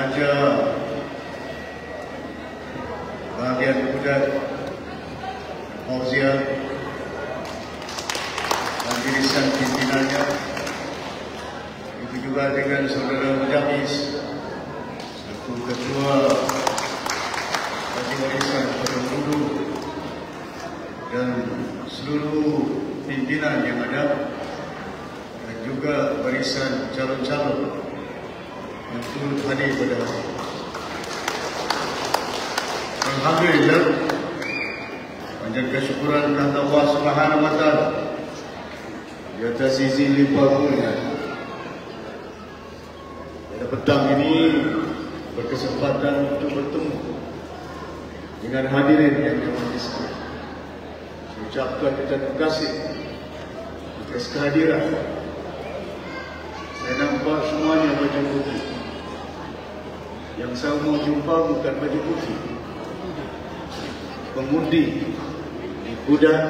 Raja bahagian Kudat Fauzia dan irisan pimpinannya, itu juga dengan saudara Mujamis selaku Ketua Warisan Pemuda dan seluruh pimpinan yang ada, dan juga barisan calon-calon yang turut hadir pada hari ini. Alhamdulillah, panjang kesyukuran kepada Allah Subhanahu wa taala di atas izin limpahnya. Pada petang ini berkesempatan untuk bertemu dengan hadirin yang dirahmati sekalian. Saya ucapkan terima kasih atas kehadiran. Saya nampak semuanya baju putih. Yang saya mau jumpa bukan baju putih, pengundi di Kudat,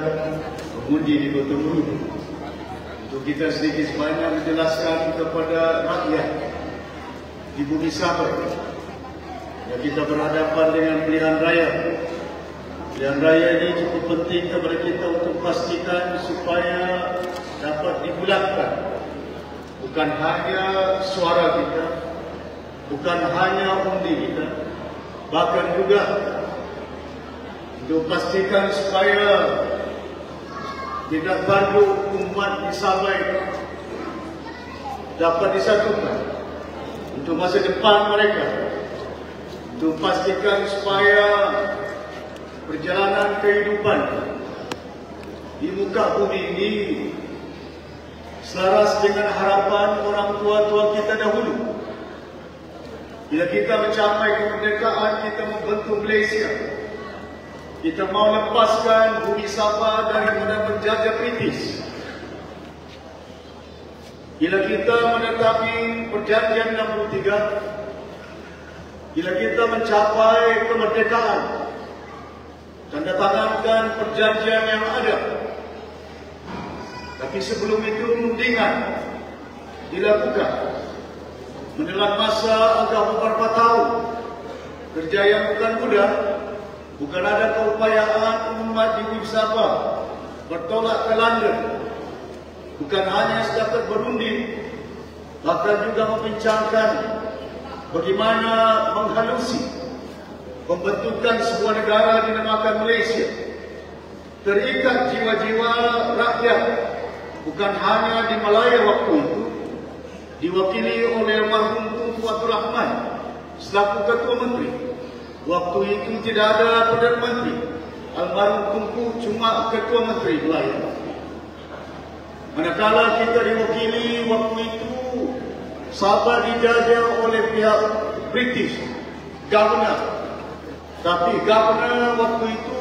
pengundi di Kota Meru, untuk kita sedikit sebanyak menjelaskan kepada rakyat di bumi Sabah yang kita berhadapan dengan pilihan raya. Pilihan raya ini cukup penting kepada kita untuk pastikan supaya dapat dibulatkan bukan hanya suara kita, bukan hanya undi kita, bahkan juga untuk pastikan supaya tidak banyak umat di Sabah itu dapat disatukan untuk masa depan mereka, untuk pastikan supaya perjalanan kehidupan di muka bumi ini selaras dengan harapan orang tua-tua kita dahulu. Bila kita mencapai kemerdekaan, kita membentuk Malaysia. Kita mau lepaskan bumi Sabah daripada penjajah British. Bila kita menetapi perjanjian 63, bila kita mencapai kemerdekaan, tanda tangankan perjanjian yang ada. Tapi sebelum itu rundingan dilakukan. Menelan masa agak beberapa tahun, kerja yang bukan mudah. Bukan ada keupayaan umat di bumi Sabah bertolak ke London, bukan hanya setakat berunding, bahkan juga membincangkan bagaimana menghalusi pembentukan sebuah negara dinamakan Malaysia. Terikat jiwa-jiwa rakyat bukan hanya di Malaya waktu itu, diwakili oleh almarhum Tunku Abdul Rahman selaku Ketua Menteri. Waktu itu tidak ada Perdana Menteri, almarhum Tunku cuma Ketua Menteri Malaya. Manakala kita diwakili waktu itu, Sabah dijajah oleh pihak British Governor. Tapi Governor waktu itu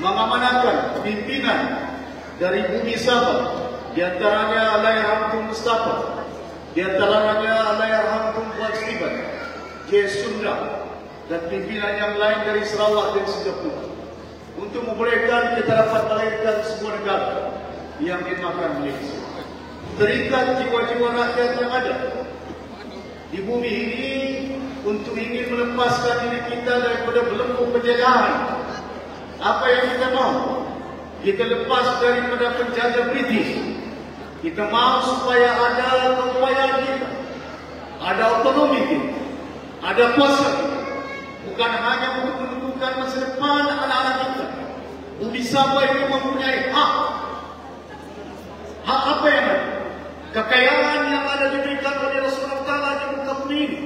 mengamanahkan pimpinan dari bumi Sabah, di antaranya Allahyarham Tun Mustafa, di antaranya Allahyarham Tun Fuad Steven, J. Sunda, dan pimpinan yang lain dari Sarawak dan Singapura, untuk membolehkan kita dapat melahirkan sebuah negara yang dinamakan Malaysia. Terikat jiwa-jiwa rakyat yang ada di bumi ini untuk ingin melepaskan diri kita daripada belenggu penjajahan. Apa yang kita mau? Kita lepas daripada penjajah British. Kita mau supaya ada keupayaan kita, ada otonomi kita, ada kuasa kita. Bukan hanya untuk menentukan masa depan anak-anak kita. Bumi Sabah itu mempunyai hak. Hak apa yang ada? Kekayaan yang ada diberikan oleh Rasulullah Ta'ala di muka bumi ini,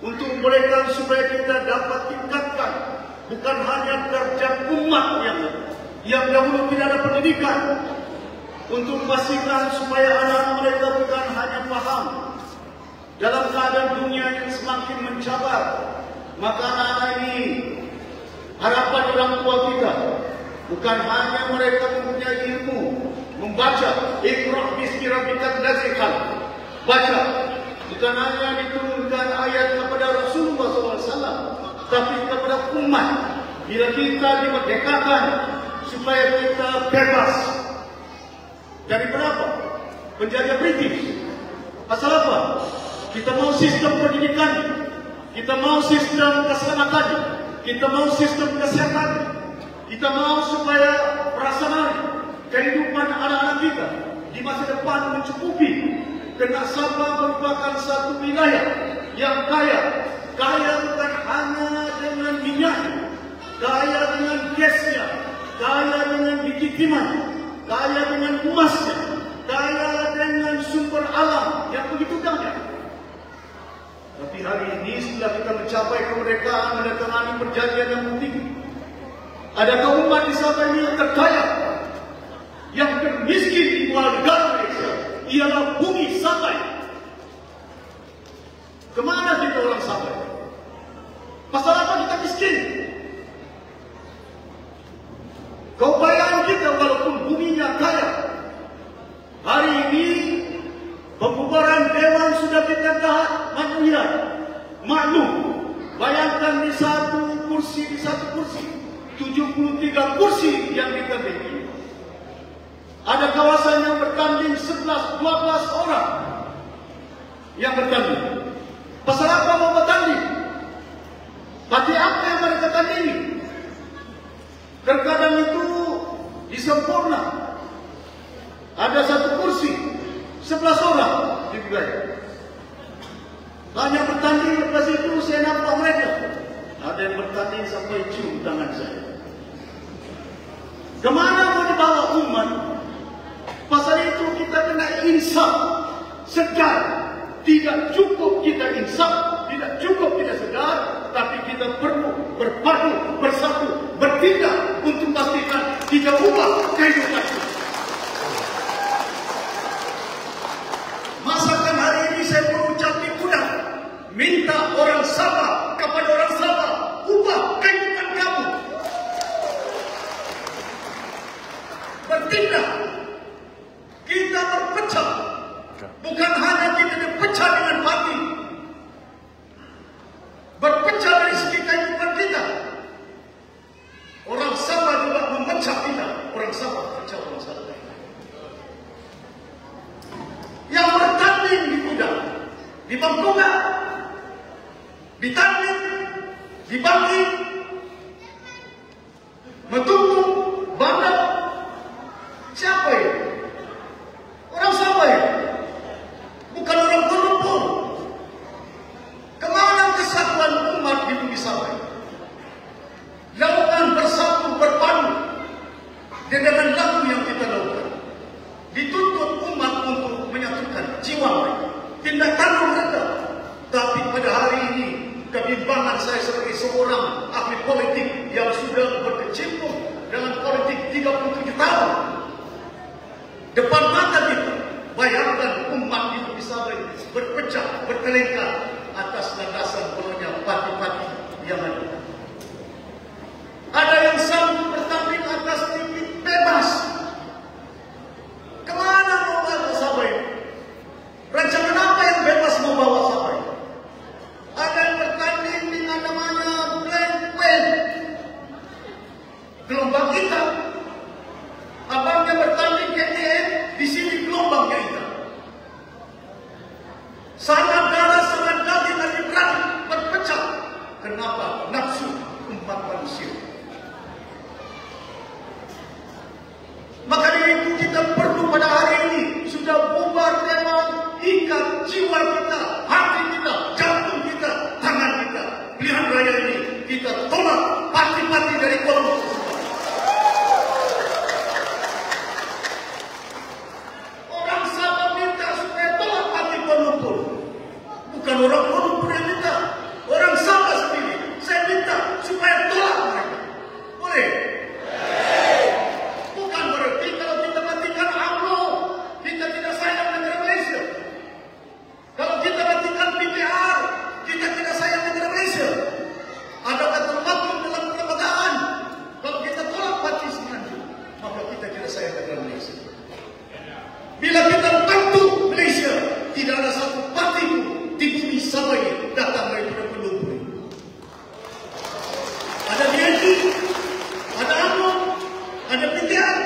untuk membolehkan supaya kita dapat tingkatkan bukan hanya kerja umat yang dahulu tidak ada pendidikan, untuk memastikan supaya anak mereka bukan hanya faham dalam keadaan dunia yang semakin mencabar. Maka anak-anak ini, harapan orang tua kita bukan hanya mereka mempunyai ilmu, membaca Iqra' bismi rabbikal ladzi khalaq, baca, bukan hanya diturunkan ayat kepada Rasulullah SAW, tapi kepada umat. Bila kita dimerdekakan supaya kita bebas dari berapa? Penjajah British. Pasal apa? Kita mau sistem pendidikan kita mau sistem keselamatan, kita mau sistem kesehatan, kita mau supaya perasaan kehidupan anak-anak kita di masa depan mencukupi. Karena Sabah merupakan satu wilayah yang kaya bukan hanya dengan minyaknya, kaya dengan gasnya, kaya dengan biji timah, kaya dengan emasnya, kaya dengan sumber alam yang begitu banyak. Tapi hari ini setelah kita mencapai kemerdekaan, menandatangani perjanjian yang penting, adakah umat di Sabah ini yang terkaya, yang termiskin di luar negara Malaysia? Ialah bumi Sabah. Kemana kita orang Sabah? Pasal apa kita miskin? Kau bayang kita walaupun buminya kaya. Hari ini pembubaran Dewan sudah kita dah maklum. Bayangkan di satu kursi 73 kursi yang kita miliki. Ada kawasan yang bertanding 11-12 orang yang bertanding. Pasal apa mau bertanding? Parti apa yang mereka tandingi? Terkadang itu disempurna. Ada satu kursi 11 orang di wilayah. Banyak bertanding, lepas itu saya nampak mereka. Ada yang bertanding sampai cium tangan saya. Kemana mau dibawa umat? Pasal itu kita kena insaf, sedar. Tidak cukup kita insaf, tidak cukup kita sedar, tapi kita perlu berpadu, bersatu, bertindak untuk pastikan kita ubah kehidupan kita. Masakan hari ini saya berucap di Kuda, minta orang Sabah kepada orang Sabah, ubah kehidupan kamu. Bertindak. Kita berpecah. Bukan hanya kita berpecah dengan parti. Berpecah dari segi kehidupan kita. Orang Sabah juga memecah kita. Orang Sabah pecah orang Sabah. Yang bertanding di Kuda, di Bangkuga, di Tanding, di Bangki, Metuku, Bandar, siapa ini? Orang Sabah ya? Bukan orang Kuala. Kemana kesatuan umat di bumi Sabah? Lakukan bersatu berpadu dengan lagu yang kita lakukan. Dituntut umat untuk menyatukan jiwa mereka, tindak tanduk mereka. Tapi pada hari ini, kebimbangan saya sebagai seorang ahli politik yang sudah berkecimpung dalam politik 37 tahun. Depan mata kita, bayangkan umat itu bisa berpecah, berkelengkar atas landasan penuhnya parti-parti yang ada. Ada yang sanggup bertanding atas titik bebas. Kemana mau bawa Sabah ini? Rancangan apa yang bebas mau bawa Sabah ini? Ada yang bertanding dengan namanya blank pen, gelombang hitam. Abangnya bertanding KTM, di sini gelombangnya hitam. Sangat darah, sangat daging, dan berat berpecah. Kenapa? Nafsu umat manusia. Maka dari itu kita perlu pada hari ini sudah bubar Dewan, ikat jiwa kita, hati kita, jantung kita, tangan kita. Pilihan raya ini kita tolak parti-parti dari kelompok. Orang Sabah minta supaya tolak parti penumpul. Bukan orang penumpul yang minta, orang Sabah sendiri. Saya minta supaya tolak mereka. Boleh? Bukan berarti kalau kita matikan UMNO, kita tidak sayang negara Malaysia. Kalau kita matikan PKR, kita tidak sayang negara Malaysia. Adakah termaklum dalam kelembagaan? Kalau kita tolak parti semenanjung, maka kita tidak sayang negara Malaysia. Bila kita bantu Malaysia, tidak ada satu parti pun di bumi Sabah ini datang daripada pelumpur. Ada BNP, ada UMNO, ada PTR,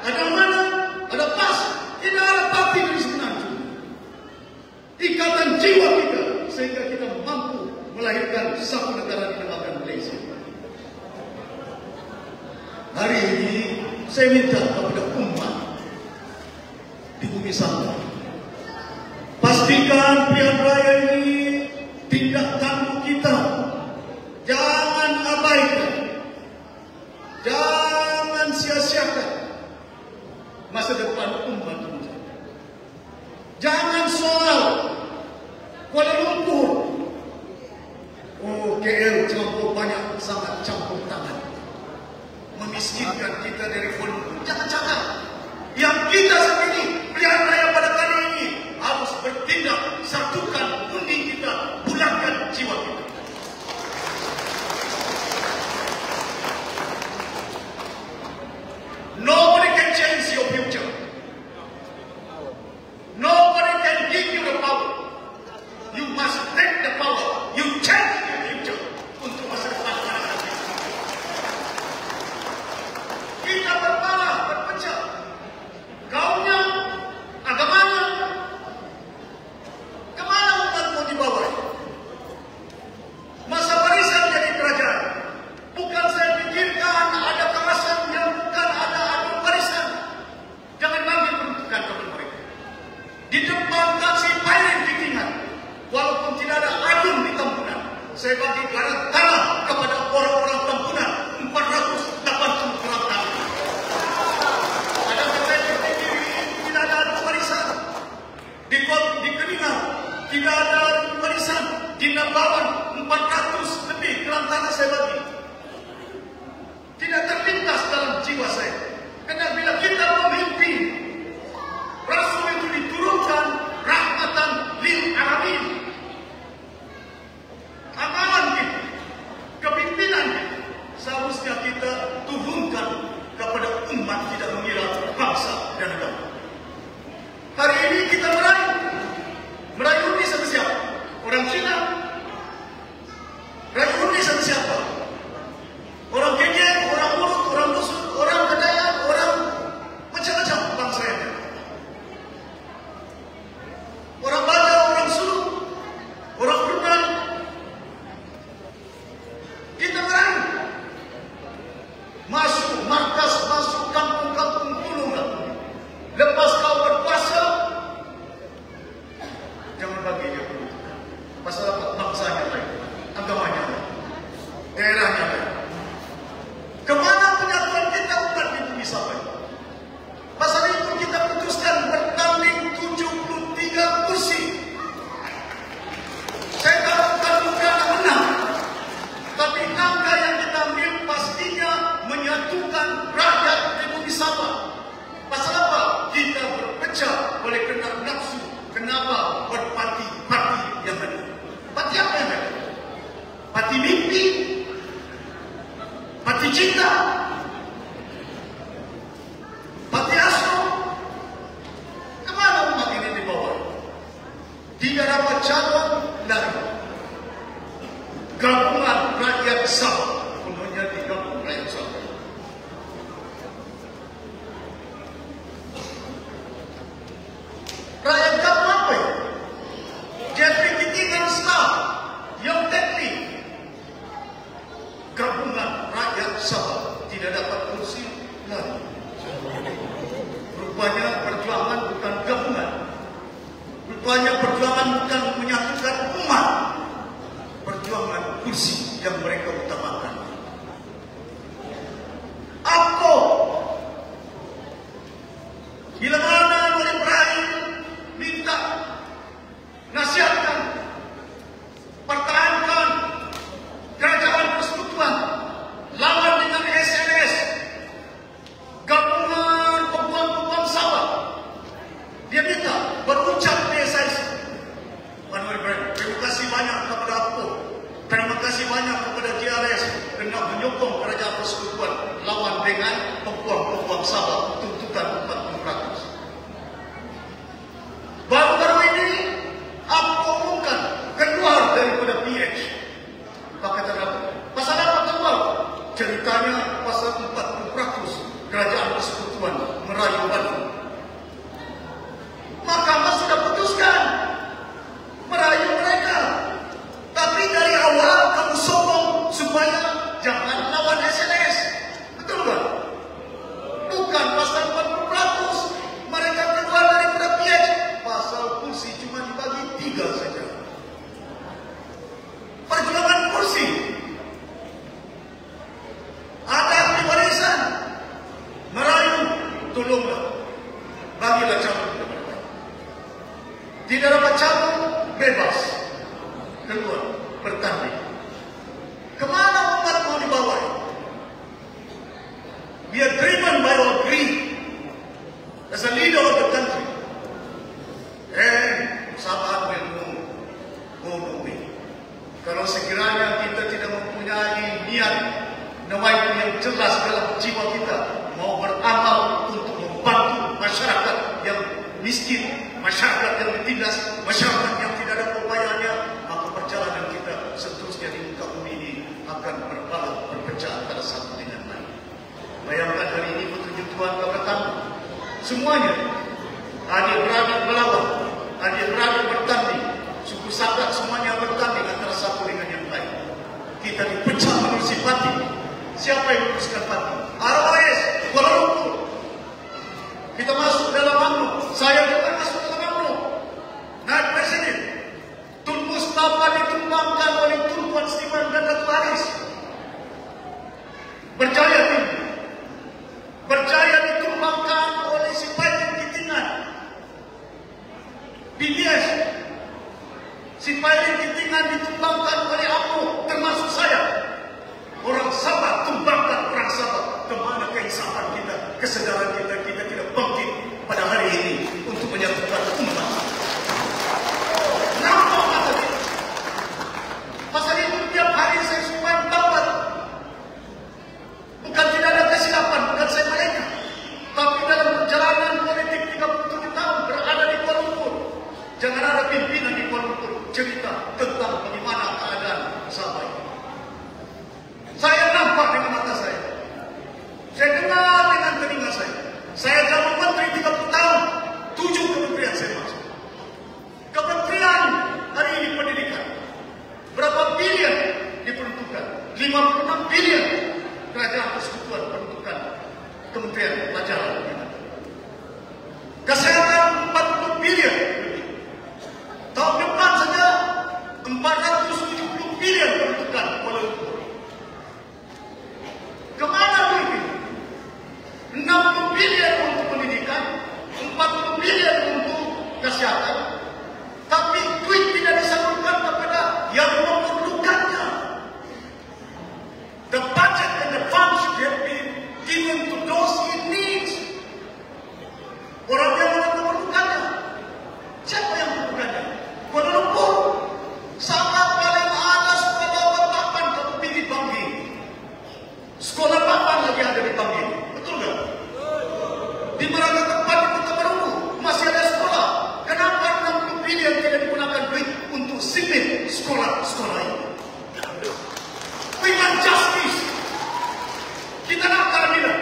ada mana, ada PAS. Tidak ada parti dari semenanjung. Ikatan jiwa kita sehingga kita mampu melahirkan satu negara dinamakan Malaysia. Hari ini saya minta kepada umat di bumi Sabah, pastikan pilihan raya ini tindak tanduk kita. Jangan abaikan, jangan sia-siakan masa depan umat ini. Jangan soal Kuala Lumpur, KL campur banyak sangat campur tangan, memiskinkan kita dari Kuala Lumpur. Jangan-jangan yang kita sendiri pilihan raya pada kali ini harus bertindak, satukan undi kita, pulangkan jiwa kita. Nobody can change your future. Nobody can give you the power. You must take the power. You change your future untuk masa depan anak-anak kita. Kita berparah, berpecah. Kaumnya, agamanya, kemana umat mau dibawa? Masa warisan jadi kerajaan. Bukan saya pikirkan ada kawasan yang bukan ada adun warisan. Jangan bagi peruntukan kepada mereka. Di depan taksi Pairin Titingan, walaupun tidak ada adun di Tampunan, saya bagi garang tanah kepada orang-orang Tampunan 480 gram tanah. Ada kata tidak ada adun warisan. Di Keningan tidak ada adun warisan. Di Nabawan 400 lebih gram tanah saya bagi. Tidak terlintas dalam jiwa saya. Karena bila kita memimpin, Rasul itu diturunkan rahmatan lil alamin. Amalan kita, kepimpinan kita, seharusnya kita turunkan kepada umat, tidak mengira bangsa dan agama. Hari ini kita merayu ini sama siapa? Orang Cina. Rayu ini sama siapa? Orang Kenyang, orang Urut, orang Dusun, orang Kedayak, orang macam-macam bangsa yang ada. Orang Batak, orang Sulu, orang Brunei. Kita merayu. Masuk markas, masuk kampung-kampung tolonglah. Lepas kau berpuasa, jangan bagi dia peruntukan. Pasal apa? Bangsanya lain, agamanya lain, daerahnya lain. Kemana penyatuan kita umat di bumi Sabah? Pasal itu kita putuskan bertanding 73 kursi. Saya katakan bukan menang, tapi langkah yang kita ambil pastinya menyatukan rakyat di bumi Sabah. Pasal apa? Kita berpecah oleh kena nafsu. Kenapa? Berparti-parti yang ada. Parti apa yang ada? Parti mimpi, parti cinta, parti asuh. Kemana umat ini dibawa? Tidak dapat calon lari. Gabungan rakyat Sabah, penuhnya digabung rakyat Sabah. Rakyat gabung apa ya? Jeffrey Titingan staff, yang teknik. Gabungan rakyat Sabah tidak dapat kursi lagi. Rupanya perjuangan bukan gabungan. Rupanya perjuangan bukan menyatukan umat. Perjuangan kursi yang mereka utamakan. Apa? Bila mana Nur Ibrahim minta nasihatkan, pertahankan kerajaan persekutuan, lawan dengan SNS, gabungan peguam-peguam Sabah. Dia minta berucap PSIC. Anwar Ibrahim, terima kasih banyak kepada APO, terima kasih banyak kepada JRS kerana menyokong kerajaan persekutuan lawan dengan peguam-peguam Sabah tuntutan 40%. Baru-baru ini APO umumkan keluar daripada PH. Pakatan apa? Pasal apa keluar? Ceritanya pasal 40% kerajaan persekutuan merayu Bandung. Mahkamah sudah putuskan merayu mereka, tapi dari awal bebas keluar bertanding. Kemana umat mau dibawa? We are driven by our greed as a leader of the country. And Sabah will go nowhere. Kalau sekiranya kita tidak mempunyai niat nawaitu yang jelas dalam jiwa kita, mau beramal untuk membantu masyarakat yang miskin, masyarakat yang ditindas, masyarakat yang tidak ada upayanya, maka perjalanan kita seterusnya di muka bumi ini akan berbalut berpecah antara satu dengan lain. Bayangkan hari ini petunjuk Tuhan kepada kamu semuanya, adik-beradik melawan, adik-beradik bertanding, suku sahabat semuanya bertanding antara satu dengan yang lain. Kita dipecah menurut simpati. Siapa yang meneruskan parti? ROS, Kuala Lumpur. Kita masuk dalam UMNO. Saya juga masuk dalam UMNO. Naik presiden. Tun Mustafa ditumbangkan oleh Tuan Stiman dan Datuk Haris. Berjaya tinggi. Berjaya ditumbangkan oleh si Paitin Kitingan. BDS. Si Paitin Kitingan ditumbangkan oleh UMNO, termasuk saya. Orang Sabah tumbangkan orang Sabah. Kemana keinsafan kita, kesedaran kita, kita tidak bangkit pada hari ini untuk menyatukan umat. Nampak mata kita. Pasal itu tiap hari saya supaya dapat. Bukan tidak ada kesilapan, bukan saya mereka. Tapi dalam perjalanan politik 37 tahun berada di Kuala Lumpur, jangan ada pimpinan di Kuala Lumpur cerita tentang bagaimana keadaan Sabah ini. Saya nampak dengan mata saya. Saya dengar dengan telinga saya. Saya jadi menteri 30 tahun. 7 kementerian saya masuk. Kementerian hari ini pendidikan. Berapa bilion diperuntukkan? 56 bilion kerajaan persekutuan peruntukan Kementerian Pelajaran. Kesehatan 40 bilion. Tahun depan saja 470 bilion peruntukan Kuala Lumpur. Kemana duit ini? 60 bilion untuk pendidikan, 40 bilion untuk kesehatan, tapi duit tidak disalurkan kepada yang memerlukannya. The budget and the funds should have been given to those in need. Orang yang memerlukannya. Siapa yang memerlukannya? Kuala Lumpur. Sangat paling ada sekolah berpapan kamu pilih Banggi. Sekolah papan lagi ada di Banggi. Betul tak? Di mana tempat di Kota Baru masih ada sekolah. Kenapa 60 bilion tidak digunakan duit untuk sipil sekolah-sekolah ini? We want justice. Kita nak keadilan.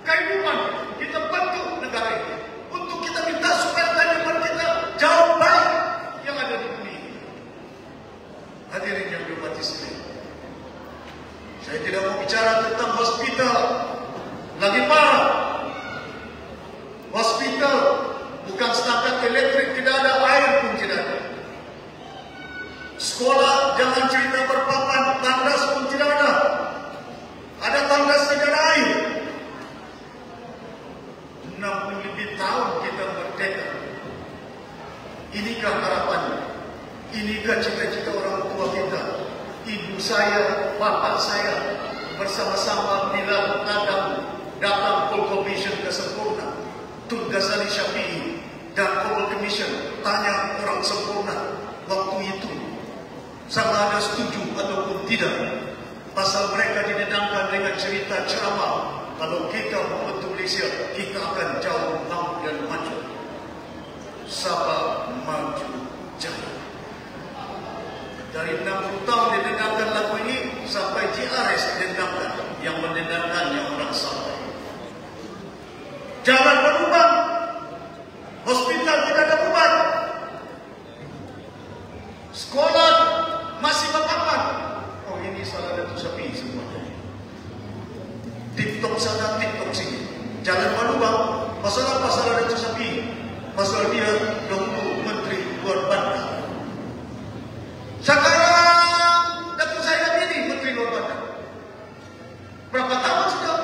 Kehidupan. Kita bantu negara ini. Untuk kita minta supaya kehidupan kita jauh baik yang ada di bumi ini. Hadirin yang dihormati sekalian. Saya tidak mau bicara tentang hospital. Lagi parah. Hospital bukan setakat elektrik, tidak ada, air pun tidak ada. Sekolah jangan cerita berpapan, tandas pun tidak ada. Ada tandas, tidak ada air. 60 lebih tahun kita merdeka. Inikah harapannya? Inikah cita-cita orang tua kita? Ibu saya, bapak saya bersama-sama dilakukan datang Full Commission ke Sempurna, Tun Ghazali Syafi'i dan Full Commission tanya orang Sempurna waktu itu sama ada setuju ataupun tidak pasal mereka didendangkan dengan cerita ceramah kalau kita membentuk Malaysia kita akan jauh dan maju. Sabah maju jaya. Dari 60 tahun didendangkan lagu ini sampai JRS didendangkan, yang mendendangkannya orang Sabah. Jalan berubah, hospital tidak ada beban, sekolah masih berpapan. Oh ini salah Datuk Syafi'i semuanya. TikTok sana, TikTok sini. Jalan berubah, pasal apa salah Datuk Syafi'i? Pasal dia dahulu Menteri Luar Bandar. Sekarang Datuk saya ini Menteri Luar Bandar. Berapa tahun sudah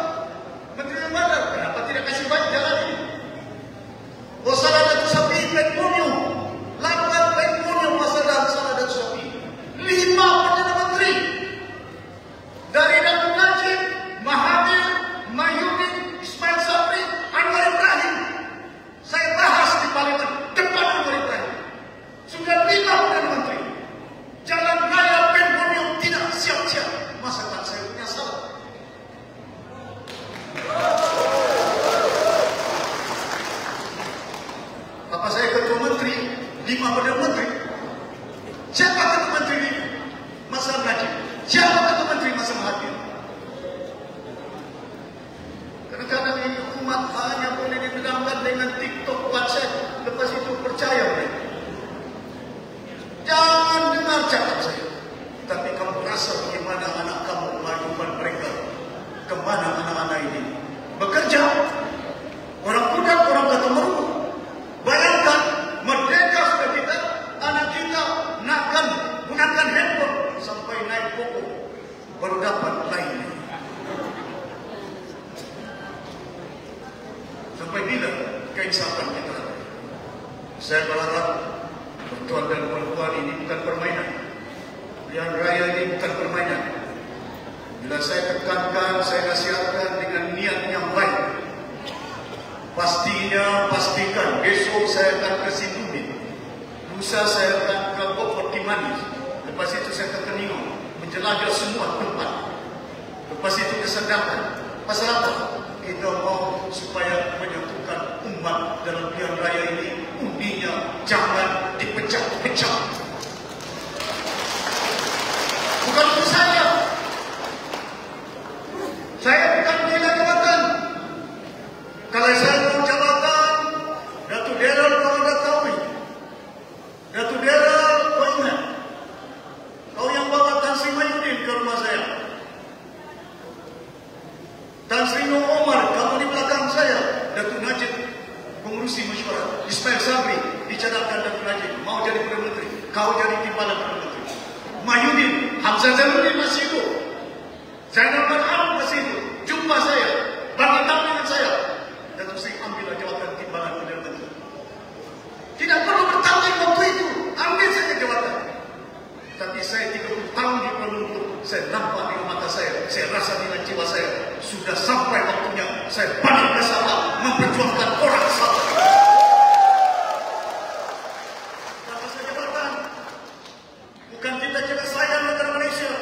Menteri Luar Bandar? Kenapa tidak kasih baik jalan ini? Oh salah Datuk Syafi'i Petronio. Lakukan Petronio cakap saya. Tapi kamu rasa bagaimana anak kamu kehidupan mereka? Kemana anak-anak ini? Bekerja. Orang muda, orang kata merupakan. Bayangkan, merdeka sudah kita, anak kita nakkan gunakan handphone sampai naik pokok baru dapat lainnya. Sampai bila keinsafan kita? Saya berharap pertuan dan perempuan ini bukan permainan. Pilihan raya ini bukan permainan. Bila saya tekankan, saya nasihatkan dengan niat yang baik. Pastikan besok saya akan ke Sindumi, lusa saya akan ke Bogor Timanis, lepas itu saya ke Keningau, menjelajah semua tempat, lepas itu ke Sedangkan. Pasal apa? Kita mau supaya menyatukan umat dalam pilihan raya ini, undinya jangan dipecah-pecah. Bukan untuk saya bukan gila jabatan. Kalau saya mau jabatan, Datuk Daryl kau dah tahu. Datuk Daryl kau ingat? Kau yang bawa Tan Sri Mahyudin ke rumah saya. Tan Sri Nur Omar, kamu di belakang saya. Datuk Najib, pengurusi mesyuarat. Ismail Sabri, dicadangkan Datuk Najib. Mau jadi Perdana Menteri, kau jadi timbalan Perdana Menteri. Mahyudin, Hamzah Zainuddin masih hidup. Zainal Barham masih hidup. Jumpa saya, bagi tangan saya. Datuk Sri ambil jawatan timbalan Perdana Menteri. Tidak perlu bertanding waktu itu, ambil saja jawatan. Tapi saya 30 tahun di Kuala Lumpur, saya nampak dengan mata saya rasa dengan jiwa saya, sudah sampai waktunya saya balik ke Sabah memperjuangkan orang Sabah. Kata saya jabatan, bukan kita jaga sayang negara Malaysia,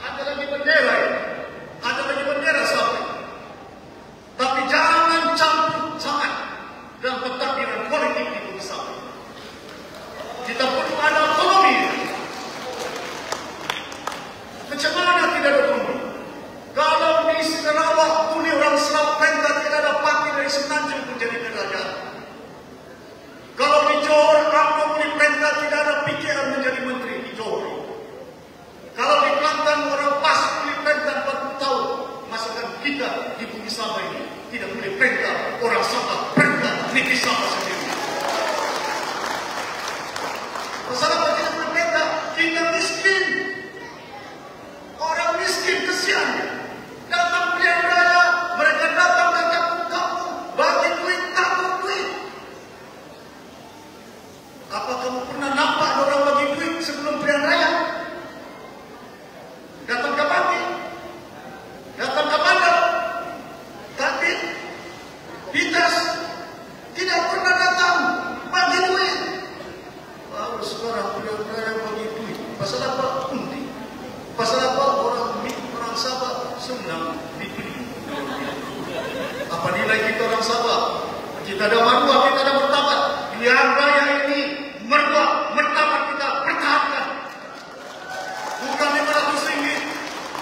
ada lagi bendera ini, ada lagi bendera Sabah. Tapi jangan campur sangat dalam pentadbiran politik di Bumi Sabah. Kita perlu ada otonomi. Macam mana tidak ada otonomi? Kalau di Sarawak, Buni orang Sarawak perintah tidak ada parti dari Semenanjung menjadi kerajaan. Kalau di Johor, Angkor Buni perintah tidak ada PKR menjadi menteri di Johor. Kalau di Kelantan, orang PAS Buni perintah 40 tahun. Masakan kita di Bumi Sabah ini tidak boleh perintah orang Sabah, perintah negeri Sabah sendiri. Masalah apa kita boleh perintah? Kita miskin. Orang miskin kesian. Datang pilihan raya, mereka datang ke kampung-kampung, bagi duit, takut duit. Apa kamu pernah nampak orang bagi duit sebelum pilihan raya? Datang ke Baki, datang ke Bandar, tapi Pitas tidak pernah datang bagi duit. Baru sekarang pilihan raya bagi duit. Pasal apa? Undi. Pasal apa? Orang Sabah senang dibeli. Apa nilai kita orang Sabah? Kita ada maruah, kita ada martabat. Pilihan raya ini maruah, martabat kita pertahankan. Bukan RM500,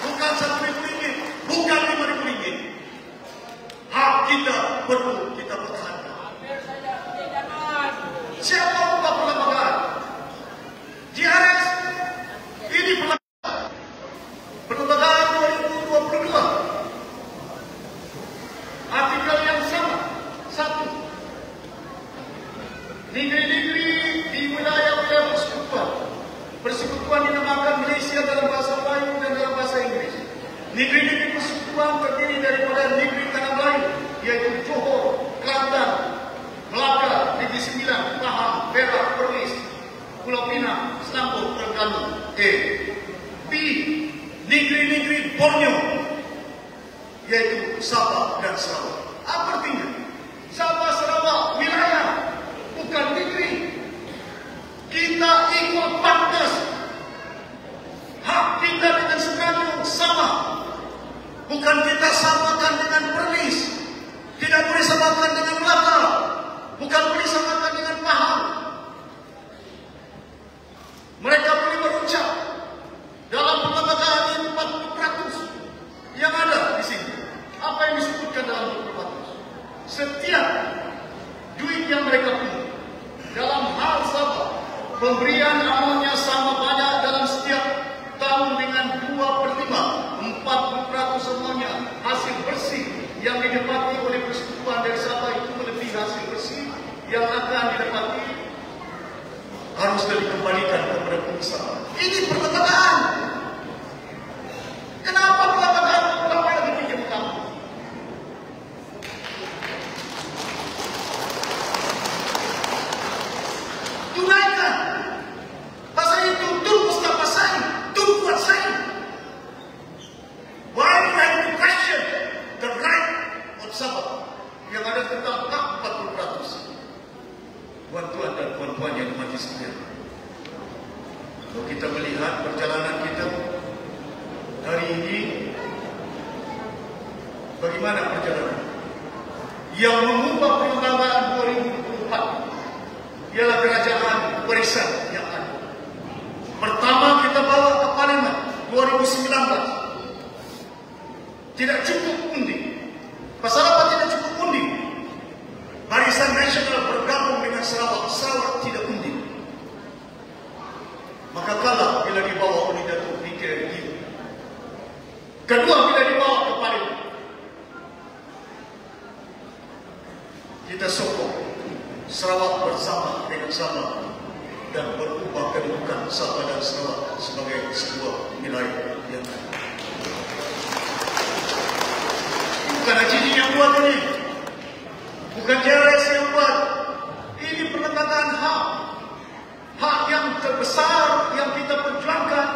bukan RM1.000, bukan RM5.000. Hak kita perlu kita pertahankan. Siapa buka perlembagaan? JRS ini perlembagaan 2022. Artikel yang sama. Satu, negeri-negeri di wilayah-wilayah persekutuan. Persekutuan dinamakan Malaysia dalam bahasa Melayu dan dalam bahasa Inggeris. Negeri-negeri persekutuan terdiri daripada negeri Tanah Melayu, yaitu Johor, Kelantan, Melaka, Negeri Sembilan, Pahang, Perak, Perlis, Pulau Pinang, Selangor, Terengganu. B, negeri-negeri Borneo, yaitu Sabah dan Sarawak. Apa artinya? Sabah Sarawak wilayah, bukan negeri. Kita ikut pantas. Hak kita dengan Semenanjung sama. Bukan kita samakan dengan Perlis. Tidak boleh samakan dengan Melaka. Bukan boleh samakan dengan Pahang. Mereka boleh berucap dalam perlembagaan 40% yang ada di sini. Apa yang disebutkan dalam 40%? Setiap duit yang mereka punya dalam hal Sabah, pemberian amalnya Kalau kita melihat perjalanan kita hari ini, bagaimana perjalanan? Yang mengubah perlembagaan 2024 ialah kerajaan warisan yang ada. Pertama kita bawa ke Parlimen 2019. Tidak cukup undi. Pasal apa tidak cukup undi? Barisan Nasional bergabung dengan Sarawak. Sarawak tidak undi. Maka kalah bila dibawa oleh Datuk PK. Kedua, bila dibawa ke Parlimen, kita sokong Sarawak bersama dengan sama dan berubah kedudukan Sabah dan Sarawak sebagai sebuah wilayah yang bukan Haji yang buat ini, bukan JRS yang buat. Ini perlembagaan hak, hak yang terbesar yang kita perjuangkan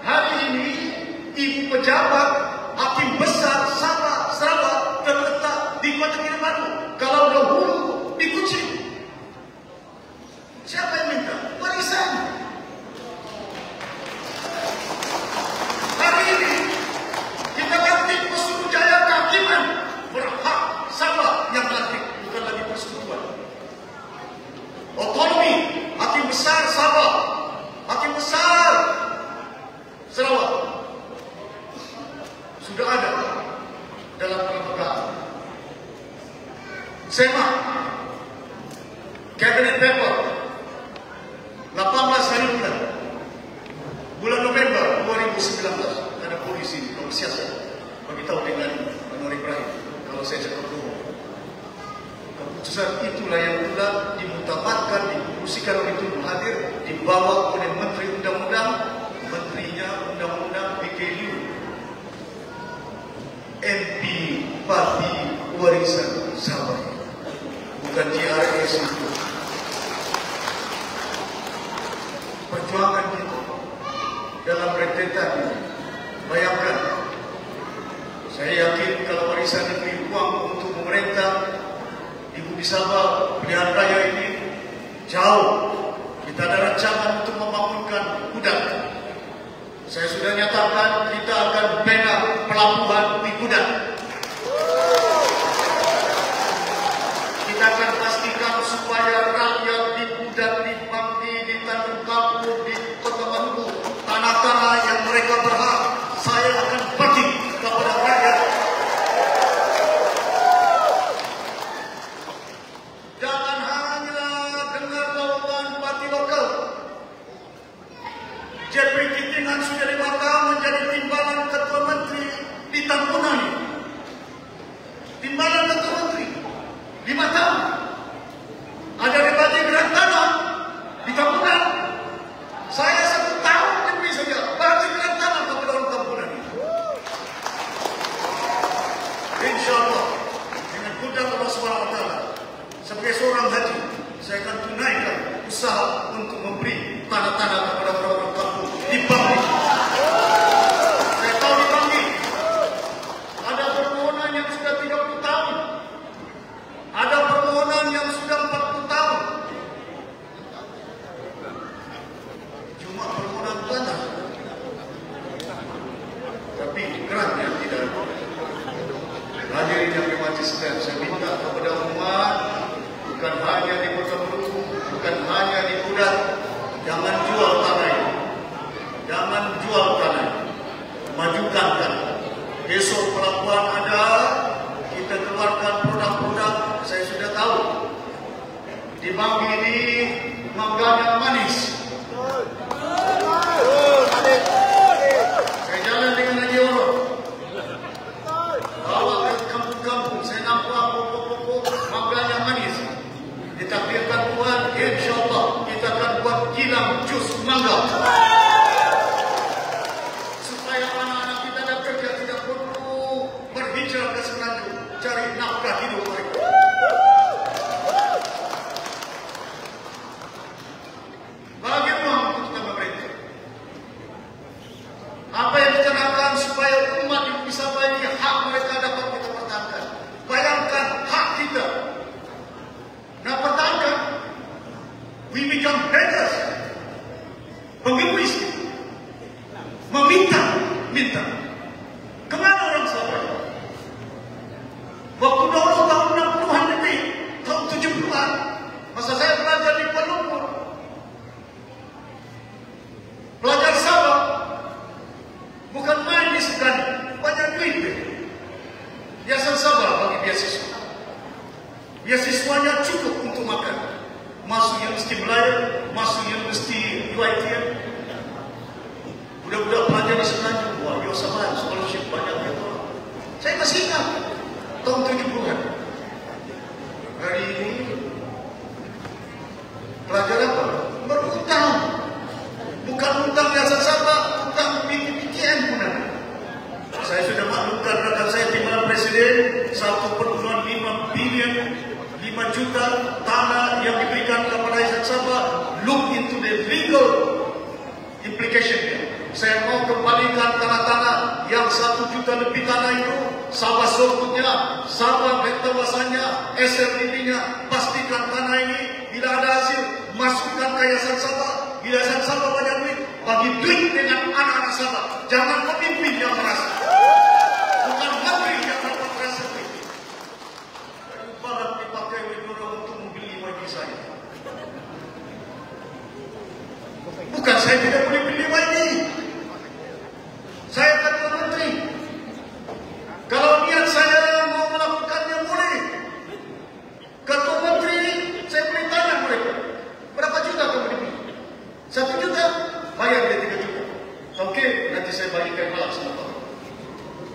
hari ini. Ibu pejabat Hakim Besar Sabah Sarawak terletak di Kota Kinabalu. Kalau dahulu di Kuching, siapa yang minta? Warisan. Hari ini kita ganti Pesuruhjaya Kehakiman, berhak Sabah yang lantik, bukan lagi persekutuan. Otonomi Hakim Besar Sabah, Hakim Besar Sarawak sudah ada dalam perlembagaan. SEMA Cabinet Paper 18 hari bulan November 2019. Ada polisi siasat beritahu dengan Anwar Ibrahim kalau saya cakap bohong. Keputusan itulah yang telah dimutamatkan, diputuskan oleh Tun Mahathir, dibawa oleh Menteri Undang-Undang, menterinya Undang-Undang PKU, MP Parti Warisan Sabah, bukan JRS itu. Perjuangan kita dalam rentetan ini, bayangkan, saya yakin kalau warisan diberi uang untuk memerintah Ibu di Sabah pilihan raya ini jauh. Kita ada rancangan untuk membangunkan Kudat. Saya sudah nyatakan kita akan bina pelabuhan di Kudat. Kita akan pastikan supaya rakyat di Kudat, di Pangdi, di Tanjung Kampung, di Kota Maluku, tanah-tanah yang mereka berhak, saya akan bagi kepada rakyat. Jangan hanya dengar lawan parti lokal. JP Kitingan sudah 5 tahun menjadi timbalan ketua menteri di Tampungan. Timbalan ketua menteri 5 tahun. Ada rebati gerak tanah di Tampungan. Saya 1 tahun lebih saja bagi gerak tanah kepada orang Tampungan. InsyaAllah dengan kuasa Allah SWT sebagai seorang haji, saya akan tunaikan usaha untuk memberi tanah-tanah kepada orang-orang kampung di Pangdi. Saya tahu di Pangdi ada permohonan yang sudah 30 tahun, ada permohonan yang sudah 40 tahun. Cuma permohonan tanah, tapi geraknya tidak. Hadirin yang berhormat sekalian, saya minta kepada umat, bukan hanya di Kota Maluku, bukan hanya di Kudat, jangan jual tanah ini. Jangan jual tanah. Majukan tanah. Besok pelabuhan ada, kita keluarkan produk-produk. Saya sudah tahu di Pangdi ini mangganya manis. Saya jalan dengan Haji Oro, bawa ke kampung-kampung, saya nampak pokok-pokok mangganya manis. Ditakdirkan Tuhan, insyaAllah kita akan buat kilang jus mangga, supaya anak-anak kita ada kerja, tidak perlu berhijrah ke Semenanjung cari nafkah hidup mereka. Bagi ruang untuk kita memerintah. Apa yang kita lakukan supaya umat di Bumi Sabah ini hak mereka dapat kita pertahankan. Bayangkan hak kita. Nah, pertahankan. We become beggars. Pengemis kita. minta. Kemana orang Sabah? Waktu dahulu tahun 60-an lebih, tahun 70-an, masa saya belajar di Kuala Lumpur, pelajar Sabah bukan main di sekali, banyak duit deh. Yayasan Sabah bagi beasiswa. Beasiswanya cukup untuk makan. Masuk Universiti Melayu, masuk Universiti UiTM. Budak-budak pelajar di sana, wah, Yosaban, scholarship banyak itu. Saya masih ingat tahun 70-an. Hari ini pelajar apa? Berhutang. Bukan hutang Yayasan Sabah, hutang PTN pun ada. Saya sudah maklumkan rekan saya Timbalan Presiden 1,5 bilion 5 juta tanah yang diberikan kepada Yayasan Sabah. Look into the legal implication. Saya mau kembalikan tanah-tanah yang 1 juta lebih tanah itu, Sabah surutnya, Sabah bentawasannya, SRDP-nya, pastikan tanah ini bila ada hasil masukkan ke Yayasan Sabah. Bila Yayasan Sabah banyak duit, bagi duit dengan anak-anak Sabah. Jangan pemimpin yang merasa, bukan menteri yang dapat rasa duit. Barang dipakai oleh orang untuk membeli YB saya. Bukan saya tidak boleh beli YB. Saya kata menteri, kalau niat saya mau melakukannya boleh. Ketua menteri, saya boleh tanya mereka, berapa juta kamu dibeli? 1 juta, bayar dia 3 juta. Oke, nanti saya bagikan malam sama kamu.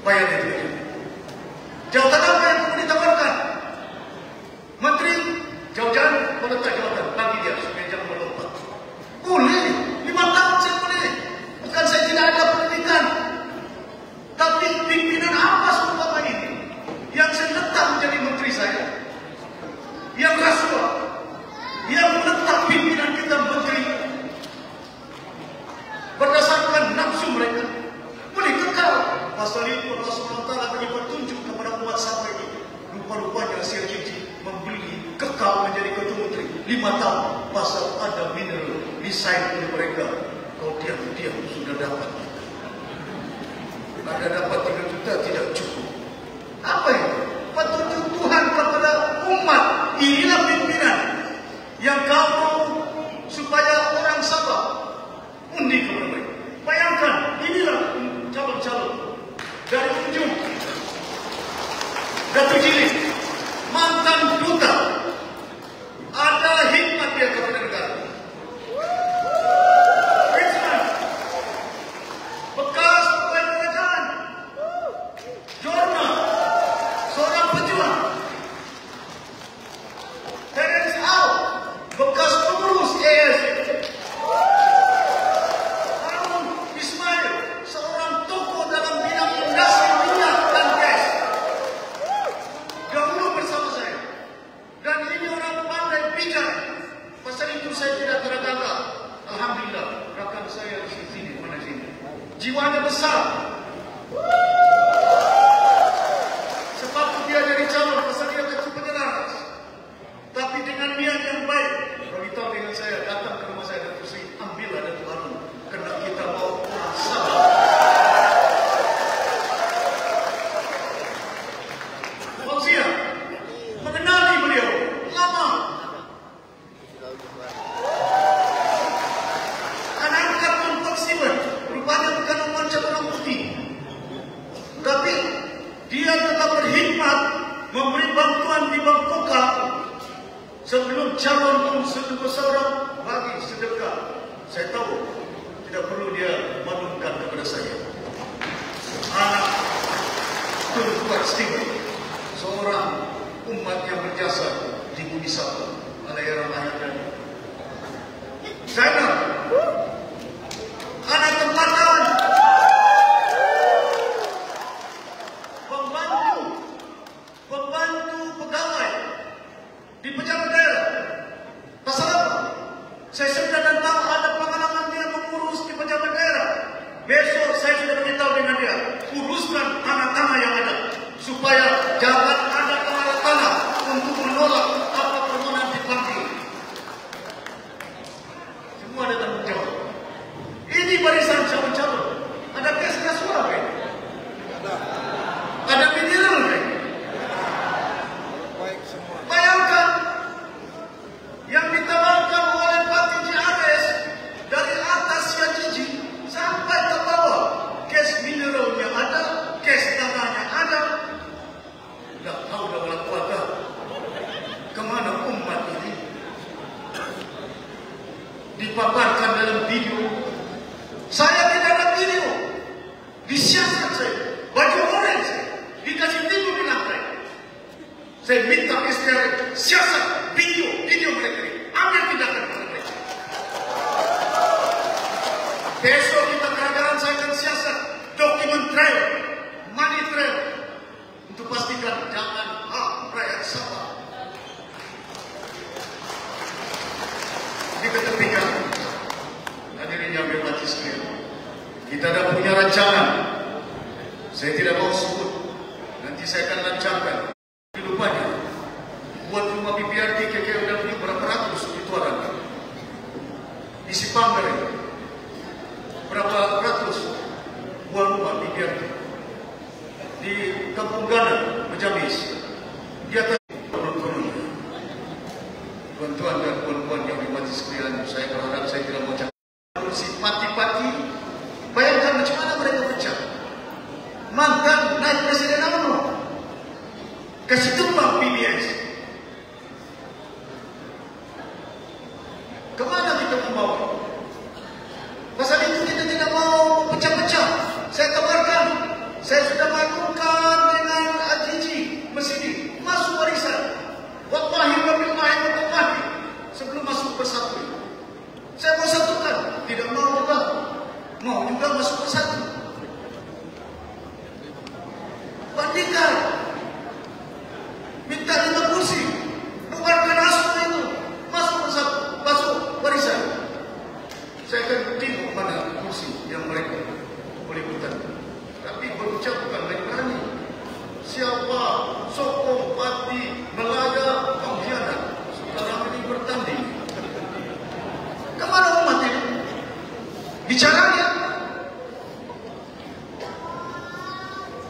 Bayar dia 3 juta. Jawatan apa yang kamu ditawarkan? Menteri, jauh-jauh meletak jawatan, bagi dia supaya jangan melompat. Boleh, 5 tahun saya boleh. Bukan saya tidak ada pendidikan. Tapi pimpinan apa seumpama ini yang saya letak menjadi menteri saya, yang rasuah, yang meletak pimpinan kita menteri berdasarkan nafsu mereka, boleh kekal. Pasal itu Allah SWT bagi petunjuk kepada umat Sabah ini. Rupa-rupanya Syed Cici membeli kekal menjadi ketua menteri 5 tahun. Pasal ada mineral desain oleh mereka. Kalau diam-diam sudah dapat. Ada dapat 3 juta tidak cukup. Apa itu? Petunjuk Tuhan kepada umat. Inilah pimpinan yang kamu supaya orang Sabah undi kepada mereka. Bayangkan, inilah calon-calon dari ujung Datuk Jili, mantan duta, ada hikmat dia kepada negara. Bekas pegawai kerajaan, jurnal, seorang pejuang. Terence Au, bekas pengurus AS. Harun Ismail, seorang tokoh dalam bidang industri minyak dan gas. Dahulu bersama saya. Dan ini orang pandai bijak. Pasal itu saya tidak tergagap. Alhamdulillah, rakan saya di sini, mana sini. Jiwanya besar. Sebab dia jadi calon, pasal dia kecil penjelas. Tapi dengan niat yang baik, beritahu dengan saya, datang ke rumah saya dan kursi, ambillah Datuk Harun. Kerana kita mau orang Sabah. Fauzia mengenali beliau lama. Anak-anak Tuan Steven rupanya bukan macam orang putih, tapi dia tetap berkhidmat memberi bantuan di Bangkoka sebelum calon pun seorang bagi sedekah. Saya tahu tidak perlu dia maklumkan kepada saya. Anak Tuan Steven, seorang umat yang berjasa di bumi Sabah, Malayalam lahirnya. Zainal, anak tempatan, pembantu pegawai di pejabat daerah. Pasal apa? Saya sudah dan tahu ada pengalaman dia mengurus di pejabat daerah. Besok saya sudah beritahu dengan dia, uruskan tanah-tanah yang ada supaya jangan ada pengarah tanah untuk menolak apa permohonan dipanggil. Semua ada tanggung jawab. Ini barisan calon-calon. Ada suara kan? Ada mineral kan? Bayangkan yang ditawarkan oleh Parti JRS dari atas yang jiji sampai ke bawah. Gas mineralnya ada, gas tanahnya ada. Tak tahu dah wala quwata. Kemana umat ini? Dipaparkan dalam video. Saya tidak ada video. Disiasat saya. Baju orange. Dikasih video penampai. Saya minta STR siasat video mereka ini. Ambil tindakan pada mereka. Besok kita kerajaan saya akan siasat dokumen trail, money trail untuk pastikan jangan hak rakyat Sabah diketepikan. Hadirin yang berhormat sekalian, kita dah punya rancangan. Saya tidak mau sebut. Nanti saya akan lancarkan. Lupanya buat rumah BPRT KK udah beli berapa ratus itu ada. Di Sipanggar berapa ratus buat rumah BPRT. Di Kampung Gana, Majamis, di atas bantuan dan puan-puan yang dimati sekalian. Saya berharap saya tidak mau cakap si pati-pati. Bayangkan macam mana mereka pecah. Mantan naik presiden UMNO kasih tumpang PBS. Kemana kita membawa? Pasal itu kita tidak mau pecah-pecah. Saya kabarkan, saya sudah maklumkan dengan Ajiji Mesidi masuk barisan. Wallahi wa billahi wa tallahi sebelum masuk bersatu. Saya mau satukan, tidak mau juga. Mau juga masuk bersatu. Bandingkan. Minta 5 kursi. Bubarkan asal itu. Masuk bersatu. Masuk barisan. Saya akan tengok mana kursi yang mereka boleh bertanding. Tapi berucap bukan lagi berani. Siapa sokong parti Melaya pengkhianat sekarang ini bertanding. Kemana umat ini? Bicaranya.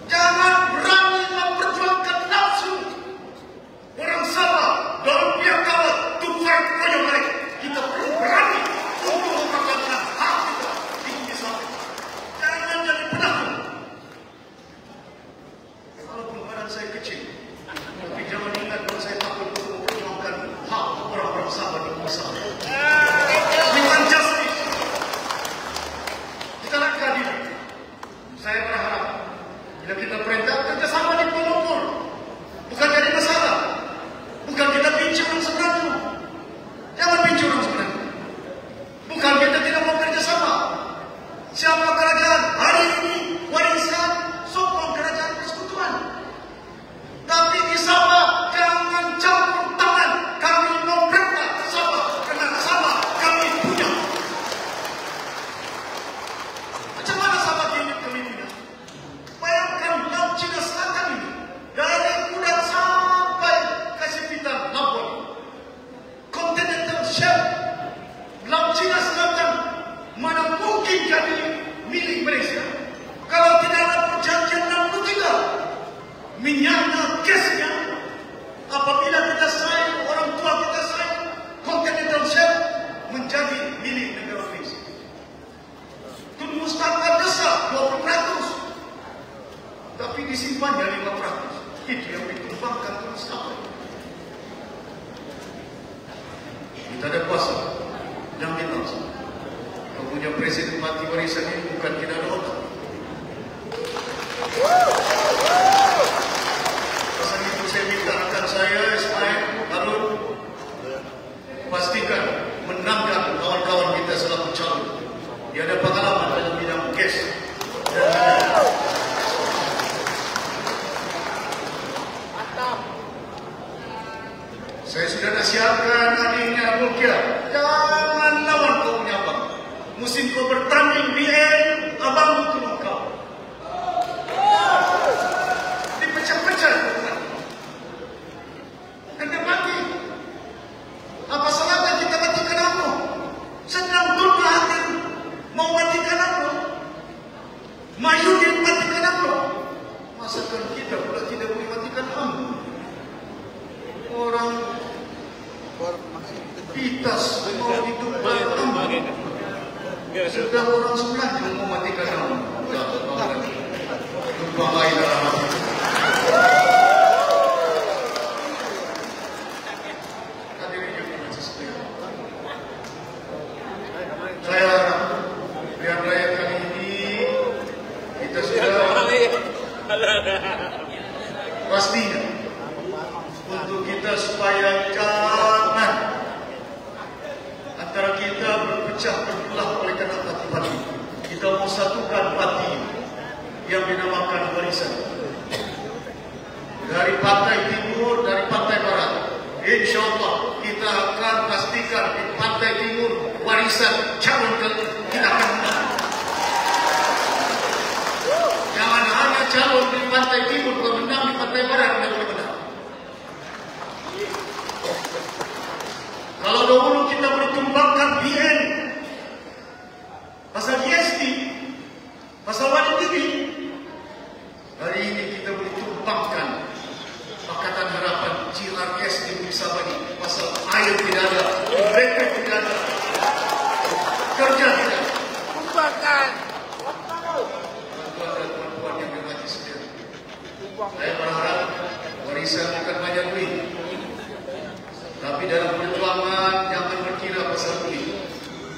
Jangan berani memperjuangkan nafsu orang Sabah dalam pihak kawat to fight for your right. Kita perlu berani untuk memperjuangkan hak kita di bumi Sabah. Jangan jadi penakut. Walaupun badan saya kecil, tapi jangan ingat bahwa saya takut untuk memperjuangkan hak orang-orang Sabah di bumi Sabah. Bukan justice. Kita nak keadilan. Saya berharap bila kita perintah kerjasama di Kuala Lumpur, bukan jadi masalah. Bukan kita pincu orang sebenarnya. Jangan pincu orang sebenarnya. Bukan kita tidak mau kerjasama. Siapa kerajaan hari ini warisan sokong kerajaan persekutuan. Tapi di Sabah jangan campur tangan. Kami mau perintah Sabah kerana Sabah kami punya. Macam mana Sabah kami punya? Bayangkan Laut Cina Selatan ini dari Kudat sampai Kasipitan, Labuan, Continental Shelf, Laut Cina Selatan mana mungkin jadi milik Malaysia kalau tidak ada perjanjian 63. Minyaknya, gasnya, apabila kita sign, orang tua kita sign, Continental Shelf menjadi milik negara Malaysia. Tun Mustafa besar 20%. Tapi disimpannya 5%. Itu yang ditumpangkan terus sampai. Kita ada kuasa. Yang dimaksud. Kau punya presiden mati warisan ini bukan tidak ada otak. Pasal itu saya minta rekan saya, Ismail, Harun, pastikan menangkan kawan-kawan kita selaku calon. Dia ada pengalaman dalam bidang gas. Saya sudah nasihatkan adiknya Mulkia, jangan lawan kau punya abang. Musim kau bertanding BL, abang tolong kau. Dipecah-pecah kau. Kena mati. Apa salahnya kita matikan aku? Senang turun hadir mau matikan ada orang Semenanjung mau matikan kamu. Bahaya dalam hati. Hadirin yang berbahagia sekalian. Saya harap pilihan raya kali ini kita sudah pastinya untuk kita supaya jangan antara kita berpecah berbelah oleh karena parti-parti. Kita mau satukan parti yang dinamakan Warisan. Dari Pantai Timur, dari Pantai Barat, insya Allah kita akan pastikan di Pantai Timur Warisan calon kita akan menang. Jangan hanya calon di Pantai Timur menang, di Pantai Barat tidak boleh menang. Kalau dahulu kita boleh tumbangkan BN, pasal GST, pasal wajib TV, hari ini kita boleh tumbangkan Pakatan Harapan GRS di Sabani, pasal air tidak ada, elektrik tidak ada, kerja tidak ada. Tumbangkan. Tuan-tuan dan puan-puan yang berhati sekalian, saya berharap warisan bukan banyak duit, tapi dalam perjuangan jangan berkira pasal duit.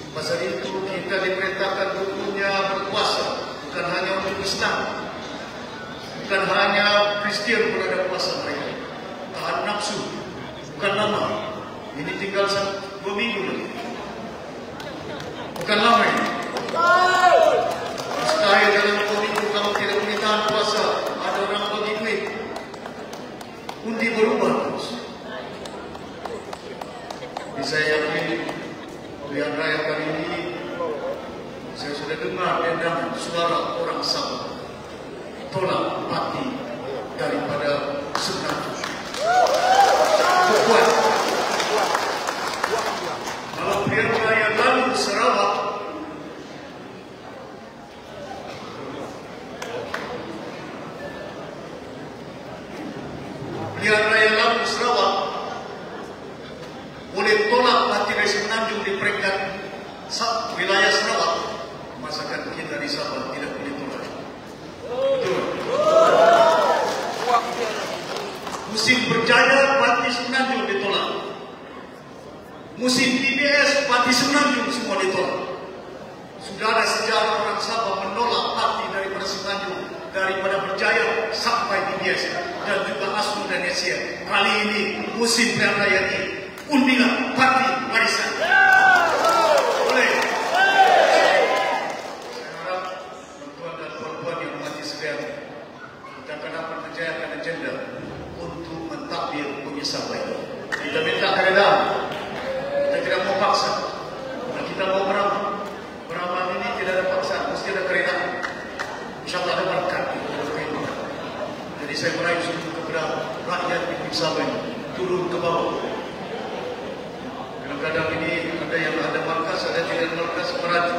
Pasal itu kita diperintahkan dunia berkuasa, bukan hanya untuk Islam, bukan hanya Kristian pun ada kuasa mereka. Tahan nafsu, bukan lama. Ini tinggal 2 minggu lagi. Bukan lama ini. Mustahil dalam 2 minggu kamu tidak boleh tahan puasa. Ada orang bagi duit. Undi berubah terus. Jadi saya yakin pilihan raya kali ini saya sudah dengar dendaman suara orang Sabah tolak parti daripada Semenanjung. Kuat. Kalau pilihan raya lalu Sarawak, pilihan raya lalu Sarawak boleh tolak parti dari Semenanjung di peringkat wilayah Sarawak, masakan kita di Sabah tidak boleh tolak. Betul. Musim berjaya parti Semenanjung ditolak. Musim PBS parti Semenanjung semua ditolak. Sudah ada sejarah orang Sabah menolak parti daripada Semenanjung, daripada berjaya sampai PBS dan juga ASNU dan Asia. Kali ini musim pilihan raya ini undilah parti Warisan. Boleh. Saya harap tuan-tuan dan puan-puan yang berhati sekalian, kita akan dapat menjayakan agenda untuk mentadbir Sabah ini. Kita minta keredaan. Kita tidak mau paksa. Dan kita mau beramal. Beramal ini tidak ada paksaan, mesti ada keredaan. InsyaAllah ada berkat. Jadi saya merayu seluruh kepada rakyat di Sabah ini turun ke bawah. Kadang-kadang ini ada yang ada markas, ada tidak ada markas, meraju.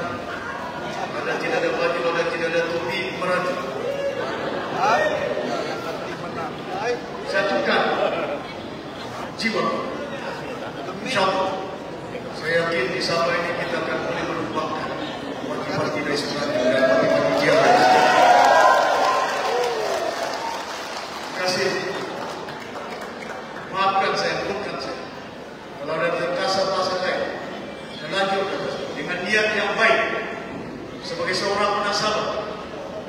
Ada tidak ada baju, ada tidak ada topi, meraju. Satukan jiwa. InsyaAllah saya yakin di Sabah ini kita akan boleh menumbangkan parti dari Semenanjung dan parti-parti jihad. Terima kasih. Maafkan saya, bukan saya. Kalau ada terkasa-kasa saya lanjutkan dengan niat yang baik sebagai seorang anak Sabah,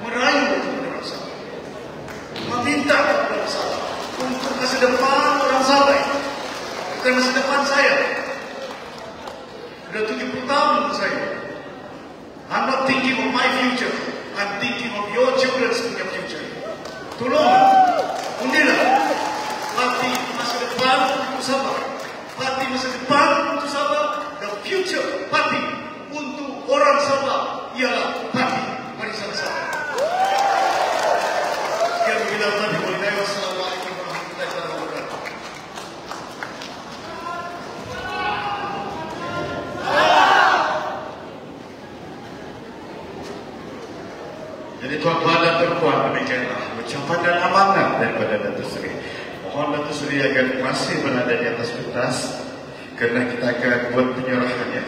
merayu kepada orang Sabah, meminta kepada orang Sabah untuk masa depan orang Sabah, bukan masa depan saya. Sudah 70 tahun saya. I'm not thinking of my future, I'm thinking of your children's future. Tolong undilah parti masa depan untuk Sabah. Parti masa depan untuk Sabah, the future party untuk orang Sabah ialah parti Warisan Sabah. Sekian bila tadi mulai. Wassalamualaikum warahmatullahi wabarakatuh. Jadi tuan-tuan dan puan, demikianlah ucapan dan amanat daripada Datuk Seri. Mohon Datuk Seri agar masih berada di atas pentas kerana kita akan buat penyerahannya.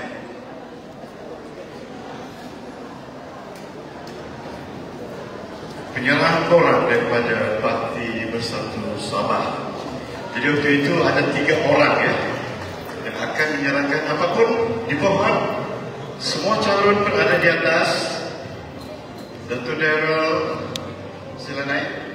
penyerahan korang daripada Parti Bersatu Sabah. Jadi waktu itu ada 3 orang ya yang akan menyerahkan apapun di bawah. Semua calon berada di atas. Dato' Daryl, sila naik.